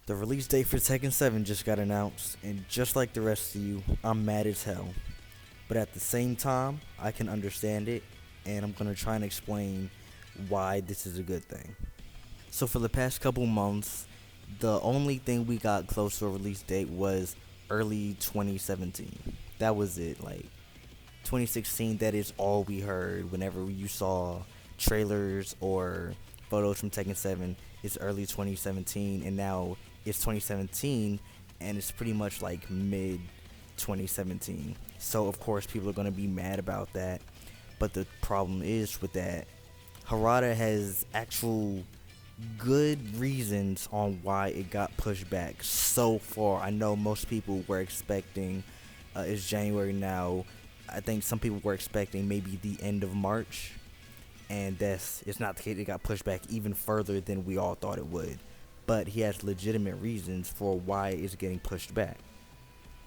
The release date for Tekken 7 just got announced, and just like the rest of you, I'm mad as hell. But at the same time, I can understand it, and I'm gonna try and explain why this is a good thing. So for the past couple months, the only thing we got close to a release date was early 2017. That was it. Like 2016, that is all we heard whenever you saw trailers or photos from Tekken 7. It's early 2017, and now it's 2017, and it's pretty much like mid 2017. So of course people are gonna be mad about that. But the problem is with that, Harada has actual good reasons on why it got pushed back so far. I know most people were expecting it's January now. I think some people were expecting maybe the end of March, and it's not the case. It got pushed back even further than we all thought it would. But he has legitimate reasons for why it's getting pushed back.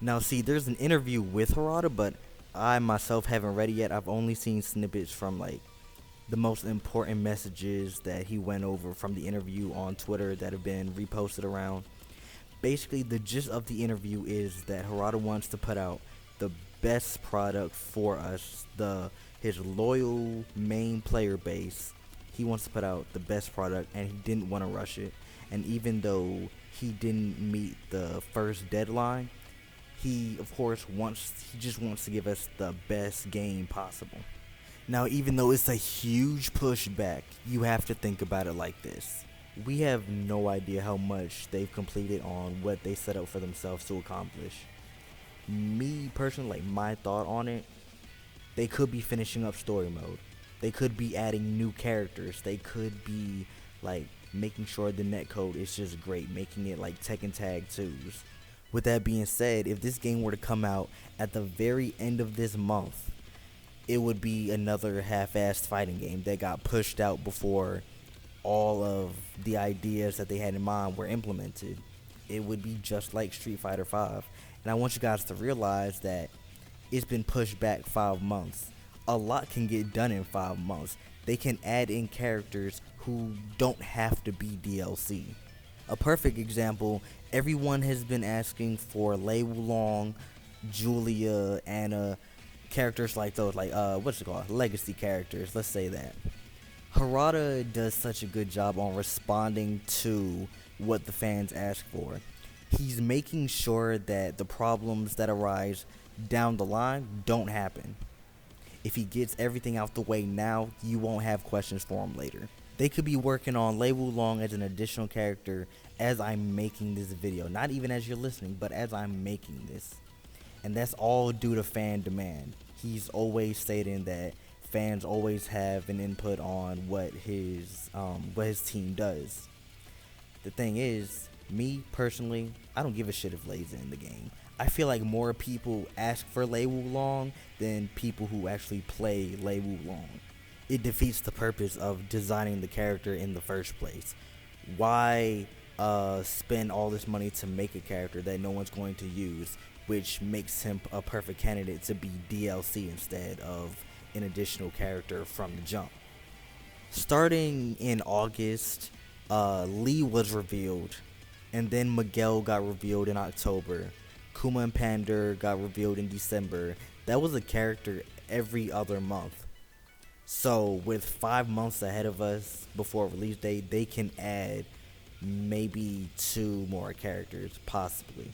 Now, see, there's an interview with Harada, but I myself haven't read it yet. I've only seen snippets from like the most important messages that he went over from the interview on Twitter that have been reposted around. Basically, the gist of the interview is that Harada wants to put out the best product for us, his loyal main player base. He wants to put out the best product, and he didn't want to rush it. And even though he didn't meet the first deadline, he just wants to give us the best game possible. Now, even though it's a huge pushback, you have to think about it like this. We have no idea how much they've completed on what they set out for themselves to accomplish. Me personally, like my thought on it, they could be finishing up story mode. They could be adding new characters. They could be like making sure the netcode is just great, making it like Tekken Tag 2s. With that being said, if this game were to come out at the very end of this month, it would be another half-assed fighting game that got pushed out before all of the ideas that they had in mind were implemented. It would be just like Street Fighter V. And I want you guys to realize that it's been pushed back 5 months. A lot can get done in 5 months. They can add in characters who don't have to be DLC. A perfect example, everyone has been asking for Lei Wulong, Julia, Anna, characters like those, like what's it called, legacy characters, let's say that. Harada does such a good job on responding to what the fans ask for. He's making sure that the problems that arise down the line don't happen. If he gets everything out the way now, you won't have questions for him later. They could be working on Lei Wulong as an additional character as I'm making this video. Not even as you're listening, but as I'm making this. And that's all due to fan demand. He's always stating that fans always have an input on what his team does. The thing is, me personally, I don't give a shit if Lei's in the game. I feel like more people ask for Lei Wulong than people who actually play Lei Wulong. It defeats the purpose of designing the character in the first place. Why spend all this money to make a character that no one's going to use, which makes him a perfect candidate to be DLC instead of an additional character from the jump. Starting in August, Lee was revealed, and then Miguel got revealed in October. Kuma and Pander got revealed in December. That was a character every other month. So with 5 months ahead of us before release date, they can add maybe 2 more characters, possibly.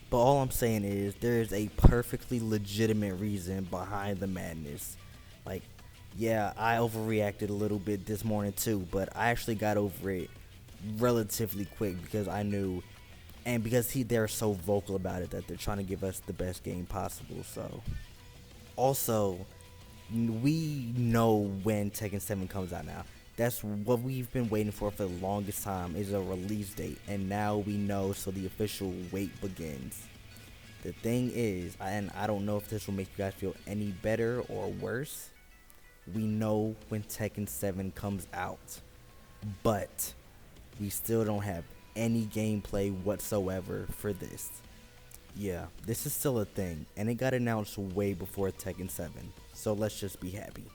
But all I'm saying is there is a perfectly legitimate reason behind the madness. Like, yeah, I overreacted a little bit this morning too, but I actually got over it relatively quick because I knew, and because they're so vocal about it, that they're trying to give us the best game possible. So also, we know when Tekken 7 comes out now. That's what we've been waiting for the longest time, is a release date, and now we know, so the official wait begins. The thing is, and I don't know if this will make you guys feel any better or worse, we know when Tekken 7 comes out, but we still don't have any gameplay whatsoever for this. Yeah, this is still a thing, and it got announced way before Tekken 7, so let's just be happy.